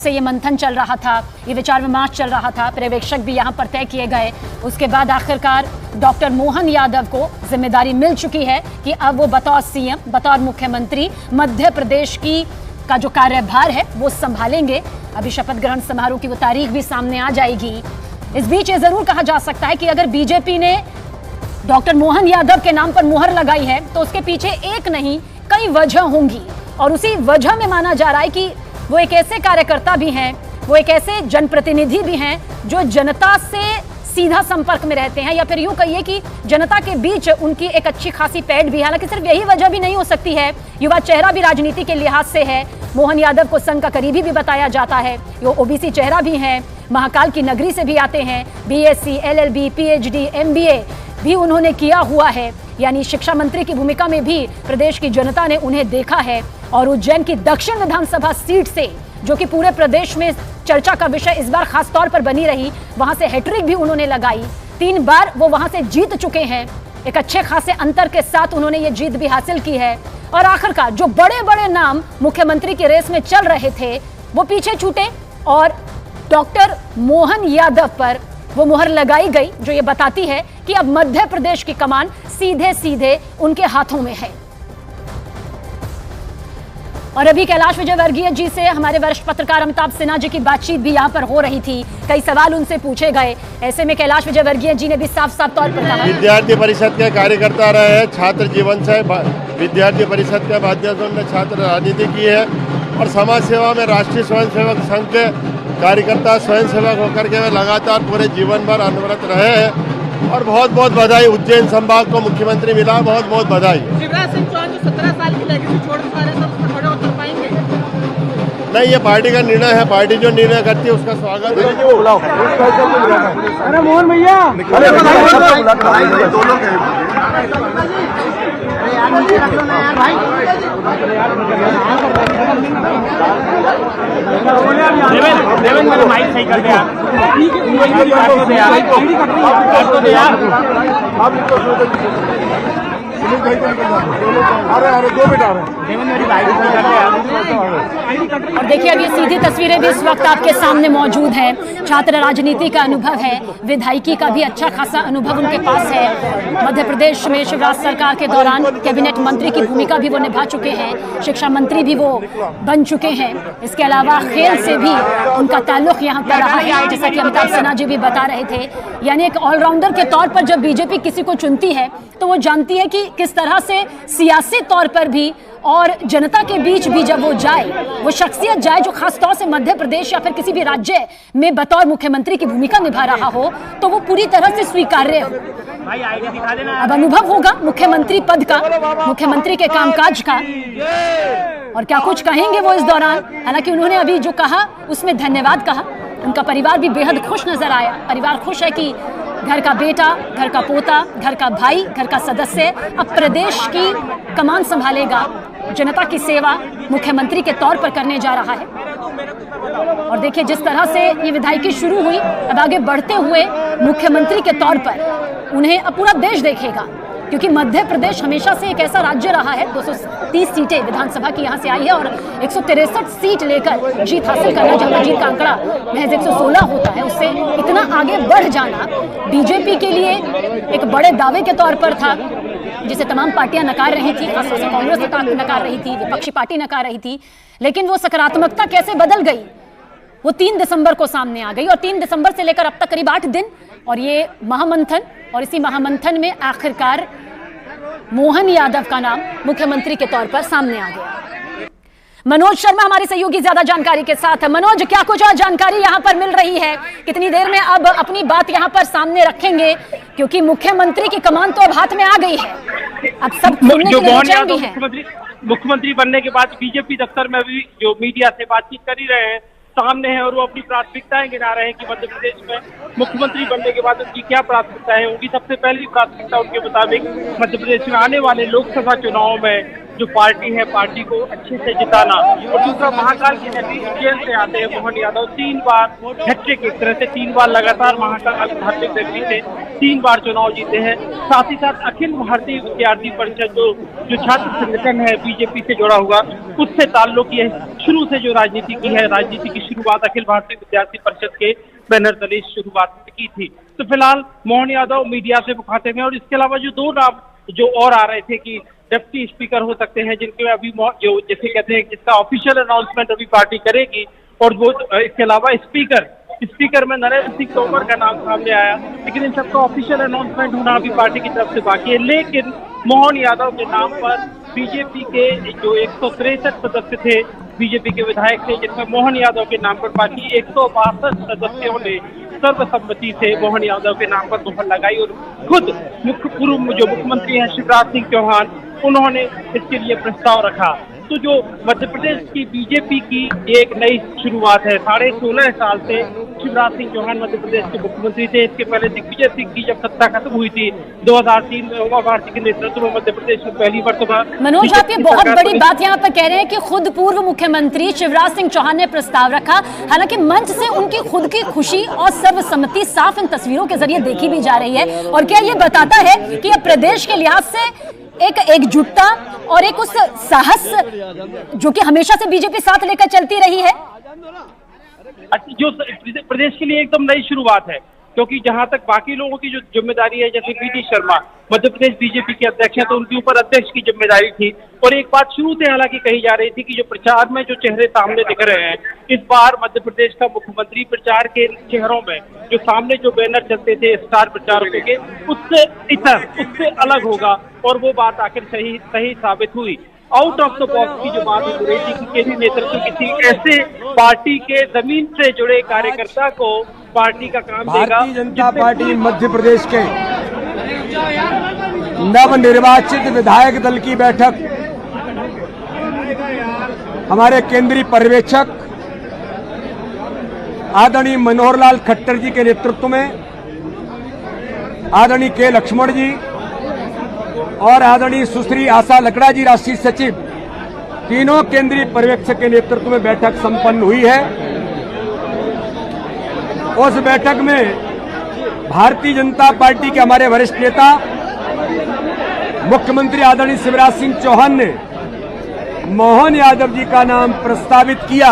से ये मंथन चल रहा था, ये विचार विमर्श चल रहा था, पर्यवेक्षक भी यहाँ पर तय किए गए। उसके बाद आखिरकार डॉक्टर मोहन यादव को जिम्मेदारी मिल चुकी है कि अब वो बतौर सीएम, बतौर मुख्यमंत्री मध्य प्रदेश का जो कार्यभार है वो संभालेंगे। अभी शपथ ग्रहण समारोह की वो तारीख भी सामने आ जाएगी। इस बीच ये जरूर कहा जा सकता है कि अगर बीजेपी ने डॉक्टर मोहन यादव के नाम पर मुहर लगाई है तो उसके पीछे एक नहीं कई वजह होंगी, और उसी वजह में माना जा रहा है कि वो एक ऐसे कार्यकर्ता भी हैं, वो एक ऐसे जनप्रतिनिधि भी हैं जो जनता से सीधा संपर्क में रहते हैं, या फिर यूं कहिए कि जनता के बीच उनकी एक अच्छी खासी पैठ भी है। हालांकि सिर्फ यही वजह भी नहीं हो सकती है, युवा चेहरा भी राजनीति के लिहाज से है। मोहन यादव को संघ का करीबी भी बताया जाता है, वो ओबीसी चेहरा भी है, महाकाल की नगरी से भी आते हैं, बीएससी, एलएलबी, पीएचडी, एमबीए भी उन्होंने किया हुआ है, यानी शिक्षा मंत्री की भूमिका में भी प्रदेश की जनता ने उन्हें देखा है। और उज्जैन की दक्षिण विधानसभा सीट से, जो कि पूरे प्रदेश में चर्चा का विषय इस बार खास तौर पर बनी रही, वहां से हैट्रिक भी उन्होंने लगाई। 3 बार वो वहां से जीत चुके हैं, एक अच्छे खासे अंतर के साथ उन्होंने ये जीत भी हासिल की है। और आखिरकार जो बड़े बड़े नाम मुख्यमंत्री की रेस में चल रहे थे वो पीछे छूटे और डॉक्टर मोहन यादव पर वो मुहर लगाई गई, जो ये बताती है कि अब मध्य प्रदेश की कमान सीधे सीधे उनके हाथों में है। और अभी कैलाश विजयवर्गीय जी से हमारे वरिष्ठ पत्रकार अमिताभ सिन्हा जी की बातचीत भी यहाँ पर हो रही थी, कई सवाल उनसे पूछे गए। ऐसे में कैलाश विजयवर्गीय जी ने भी साफ साफ तौर पर कहा, विद्यार्थी परिषद के कार्यकर्ता रहे हैं, छात्र जीवन से विद्यार्थी परिषद के माध्यम से छात्र राजनीति की है और समाज सेवा में राष्ट्रीय स्वयंसेवक संघ के कार्यकर्ता स्वयंसेवक होकर के वे लगातार पूरे जीवन भर अनवरत रहे हैं। और बहुत बहुत बधाई, उज्जैन संभाग को मुख्यमंत्री मिला, बहुत बहुत बधाई। शिवराज सिंह चौहान जो 17 साल की लेगेसी छोड़ पा रहे हैं, सब खड़े उतर पाएंगे? नहीं, ये पार्टी का निर्णय है, पार्टी जो निर्णय करती है उसका स्वागत है। अरे मोहन भैया, देवेंद्र मेरा माइक सही कर दे यार, और देखिए अब ये सीधी तस्वीरें भी इस वक्त आपके सामने मौजूद हैं। छात्र राजनीति का अनुभव है, विधायकी का भी अच्छा खासा अनुभव उनके पास है। मध्य प्रदेश में शिवराज सरकार के दौरान कैबिनेट मंत्री की भूमिका भी वो निभा चुके हैं, शिक्षा मंत्री भी वो बन चुके हैं। इसके अलावा खेल से भी उनका ताल्लुक यहाँ पर रहा है, जैसा कि अमिताभ सिन्हा जी भी बता रहे थे। यानी एक ऑलराउंडर के तौर पर जब बीजेपी किसी को चुनती है तो वो जानती है कि किस तरह से सियासी तौर पर भी और जनता के बीच भी जब वो जाए, वो शख्सियत जाए जो खास तौर से मध्य प्रदेश या फिर किसी भी राज्य में बतौर मुख्यमंत्री की भूमिका निभा रहा हो, तो वो पूरी तरह से स्वीकार्य हो। अब अनुभव होगा मुख्यमंत्री पद का, मुख्यमंत्री के कामकाज का, और क्या कुछ कहेंगे वो इस दौरान। हालांकि उन्होंने अभी जो कहा उसमें धन्यवाद कहा, उनका परिवार भी बेहद खुश नजर आया। परिवार खुश है कि घर का बेटा, घर का पोता, घर का भाई, घर का सदस्य अब प्रदेश की कमान संभालेगा, जनता की सेवा मुख्यमंत्री के तौर पर करने जा रहा है। और देखिए जिस तरह से ये विधायकी शुरू हुई, अब आगे बढ़ते हुए मुख्यमंत्री के तौर पर उन्हें अब पूरा देश देखेगा, क्योंकि मध्य प्रदेश हमेशा से एक ऐसा राज्य रहा है, 230 सीटें विधानसभा की यहाँ से आई है और 163 सीट लेकर जीत हासिल करना, जहाँ जीत का आंकड़ा महज 116 होता है, उससे इतना आगे बढ़ जाना बीजेपी के लिए एक बड़े दावे के तौर पर था, जिसे तमाम पार्टियां नकार रही थी, खासतौर से कांग्रेस नकार रही थी, विपक्षी पार्टी नकार रही थी। लेकिन वो सकारात्मकता कैसे बदल गई, वो 3 दिसंबर को सामने आ गई। और 3 दिसंबर से लेकर अब तक करीब 8 दिन और ये महामंथन, और इसी महामंथन में आखिरकार मोहन यादव का नाम मुख्यमंत्री के तौर पर सामने आ गया। मनोज शर्मा हमारे सहयोगी ज्यादा जानकारी के साथ है। मनोज, क्या कुछ और जानकारी यहाँ पर मिल रही है? कितनी देर में अब अपनी बात यहाँ पर सामने रखेंगे, क्योंकि मुख्यमंत्री की कमान तो अब हाथ में आ गई है, अब सब सुनने के लिए बेचैन भी हैं। मुख्यमंत्री बनने के बाद बीजेपी दफ्तर में भी जो मीडिया से बातचीत कर ही रहे हैं, सामने है, और वो अपनी प्राथमिकताएं गिना रहे हैं कि मध्य प्रदेश में मुख्यमंत्री बनने के बाद उनकी क्या प्राथमिकताएं हैं। उनकी सबसे पहली प्राथमिकता उनके मुताबिक मध्य प्रदेश में आने वाले लोकसभा चुनाव में जो पार्टी है, पार्टी को अच्छे से जिताना। और दूसरा, महाकाल की नगरी उज्जैन से आते हैं मोहन यादव, 3 बार हैट्रिक, एक तरह से 3 बार लगातार महाकाल धार्मिक नगरी से 3 बार चुनाव जीते हैं। साथ ही साथ अखिल भारतीय विद्यार्थी परिषद जो छात्र संगठन है बीजेपी से जुड़ा हुआ, उससे ताल्लुक ये शुरू से जो राजनीति की है, राजनीति की शुरुआत अखिल भारतीय विद्यार्थी परिषद के बैनर तले शुरुआत की थी। तो फिलहाल मोहन यादव मीडिया से मुखातिब हैं। और इसके अलावा जो 2 नाम जो और आ रहे थे कि डिप्टी स्पीकर हो सकते हैं, जिनके अभी जो जैसे कहते हैं जिसका ऑफिशियल अनाउंसमेंट अभी पार्टी करेगी, और वो इसके अलावा स्पीकर में नरेंद्र सिंह तोमर का नाम सामने आया, लेकिन इन सबका ऑफिशियल अनाउंसमेंट होना अभी पार्टी की तरफ से बाकी है। लेकिन मोहन यादव के नाम पर बीजेपी के जो 163 सदस्य थे, बीजेपी के विधायक थे, जिसमें मोहन यादव के नाम पर बाकी 162 सदस्यों ने सर्वसम्मति से मोहन यादव के नाम पर मोहर लगाई। और खुद पूर्व जो मुख्यमंत्री हैं शिवराज सिंह चौहान, उन्होंने इसके लिए प्रस्ताव रखा। तो जो मध्य प्रदेश की बीजेपी की एक नई शुरुआत है, 16.5 साल से शिवराज सिंह चौहान मध्य प्रदेश के मुख्यमंत्री थे। इसके पहले दिग्विजय सिंह की जब सत्ता खत्म हुई थी 2003 में, उमा भारती के नेतृत्व में मध्य प्रदेश में पहली मर्तबा। मनोज, आप ये बहुत बड़ी बात यहाँ पर कह रहे हैं कि खुद पूर्व मुख्यमंत्री शिवराज सिंह चौहान ने प्रस्ताव रखा। हालांकि मंच से उनकी खुद की खुशी और सर्वसम्मति साफ इन तस्वीरों के जरिए देखी भी जा रही है। और क्या ये बताता है कि अब प्रदेश के लिहाज से एक एकजुटता और एक उस साहस जो कि हमेशा से बीजेपी साथ लेकर चलती रही है, जो प्रदेश के लिए एकदम नई शुरुआत है। क्योंकि जहां तक बाकी लोगों की जो जिम्मेदारी है, जैसे V D Sharma Madhya Pradesh BJP के अध्यक्ष हैं, तो उनके ऊपर अध्यक्ष की जिम्मेदारी थी। और एक बात शुरू से हालांकि कही जा रही थी कि जो प्रचार में जो चेहरे सामने दिख रहे हैं, इस बार मध्य प्रदेश का मुख्यमंत्री प्रचार के चेहरों में जो सामने जो बैनर चलते थे स्टार प्रचारकों के, उससे अलग होगा। और वो बात आखिर सही साबित हुई। आउट ऑफ द बॉक्स की जो बात हो रही थी कि केंद्रीय नेतृत्व किसी ऐसे पार्टी के जमीन से जुड़े कार्यकर्ता को पार्टी का काम देगा। भारतीय जनता पार्टी मध्य प्रदेश के नवनिर्वाचित विधायक दल की बैठक हमारे केंद्रीय पर्यवेक्षक आदरणीय मनोहर लाल खट्टर जी के नेतृत्व में, आदरणीय के लक्ष्मण जी और आदरणीय सुश्री आशा लकड़ा जी राष्ट्रीय सचिव, तीनों केंद्रीय पर्यवेक्षक के नेतृत्व में बैठक संपन्न हुई है। उस बैठक में भारतीय जनता पार्टी के हमारे वरिष्ठ नेता मुख्यमंत्री आदरणीय शिवराज सिंह चौहान ने मोहन यादव जी का नाम प्रस्तावित किया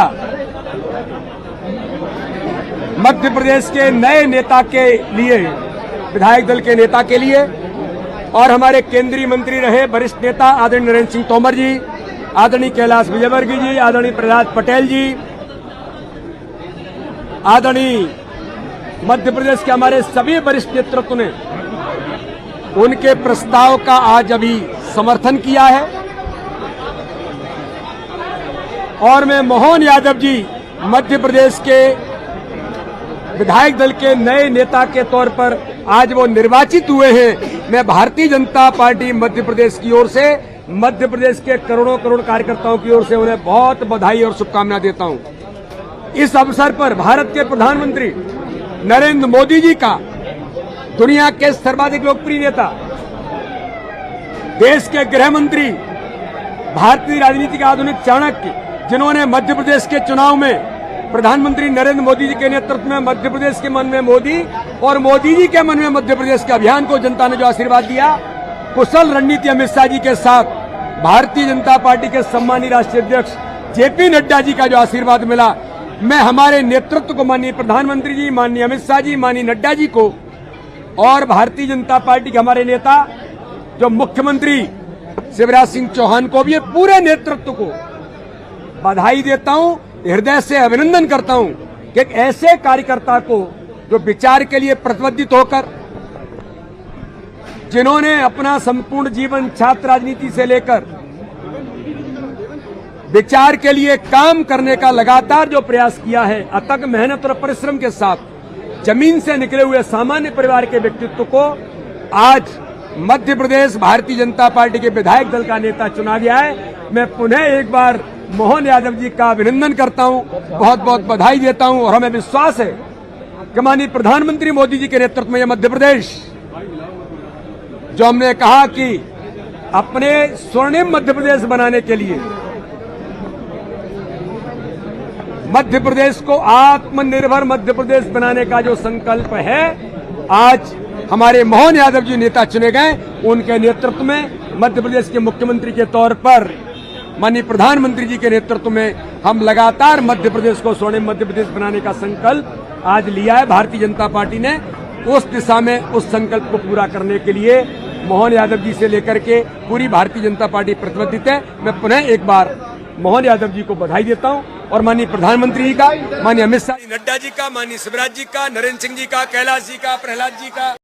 मध्य प्रदेश के नए नेता के लिए, विधायक दल के नेता के लिए। और हमारे केंद्रीय मंत्री रहे वरिष्ठ नेता आदरणीय नरेंद्र सिंह तोमर जी, आदरणीय कैलाश विजयवर्गीय जी, आदरणीय प्रहलाद पटेल जी, आदरणीय मध्य प्रदेश के हमारे सभी वरिष्ठ नेतृत्व ने उनके प्रस्ताव का आज अभी समर्थन किया है। और मैं मोहन यादव जी मध्य प्रदेश के विधायक दल के नए नेता के तौर पर आज वो निर्वाचित हुए हैं। मैं भारतीय जनता पार्टी मध्य प्रदेश की ओर से, मध्य प्रदेश के करोड़ों करोड़ कार्यकर्ताओं की ओर से उन्हें बहुत बधाई और शुभकामनाएं देता हूं। इस अवसर पर भारत के प्रधानमंत्री नरेंद्र मोदी जी का, दुनिया के सर्वाधिक लोकप्रिय नेता, देश के गृह मंत्री, भारतीय राजनीति के आधुनिक चाणक्य, जिन्होंने मध्य प्रदेश के चुनाव में प्रधानमंत्री नरेंद्र मोदी जी के नेतृत्व में मध्य प्रदेश के मन में मोदी और मोदी जी के मन में मध्य प्रदेश के अभियान को जनता ने जो आशीर्वाद दिया, कुशल रणनीति अमित शाह जी के साथ भारतीय जनता पार्टी के सम्मानीय राष्ट्रीय अध्यक्ष जेपी नड्डा जी का जो आशीर्वाद मिला, मैं हमारे नेतृत्व को, माननीय प्रधानमंत्री जी, माननीय अमित शाह जी, माननीय नड्डा जी को और भारतीय जनता पार्टी के हमारे नेता जो मुख्यमंत्री शिवराज सिंह चौहान को भी, पूरे नेतृत्व को बधाई देता हूं, हृदय से अभिनंदन करता हूं कि एक ऐसे कार्यकर्ता को जो विचार के लिए प्रतिबद्ध होकर, जिन्होंने अपना संपूर्ण जीवन छात्र राजनीति से लेकर विचार के लिए काम करने का लगातार जो प्रयास किया है, अथक मेहनत और परिश्रम के साथ जमीन से निकले हुए सामान्य परिवार के व्यक्तित्व को आज मध्य प्रदेश भारतीय जनता पार्टी के विधायक दल का नेता चुना गया है। मैं पुनः एक बार मोहन यादव जी का अभिनंदन करता हूं, बहुत बहुत बधाई देता हूं। और हमें विश्वास है कि माननीय प्रधानमंत्री मोदी जी के नेतृत्व में यह मध्य प्रदेश, जो हमने कहा कि अपने स्वर्णिम मध्य प्रदेश बनाने के लिए, मध्य प्रदेश को आत्मनिर्भर मध्य प्रदेश बनाने का जो संकल्प है, आज हमारे मोहन यादव जी नेता चुने गए, उनके नेतृत्व में मध्य प्रदेश के मुख्यमंत्री के तौर पर माननीय प्रधानमंत्री जी के नेतृत्व में हम लगातार मध्य प्रदेश को स्वर्णिम मध्य प्रदेश बनाने का संकल्प आज लिया है। भारतीय जनता पार्टी ने उस दिशा में उस संकल्प को पूरा करने के लिए मोहन यादव जी से लेकर के पूरी भारतीय जनता पार्टी प्रतिबद्ध है। मैं पुनः एक बार मोहन यादव जी को बधाई देता हूं और माननीय प्रधानमंत्री जी का, माननीय अमित शाह, नड्डा जी का, माननीय शिवराज जी का, नरेंद्र सिंह जी का, कैलाश जी का, प्रहलाद जी का,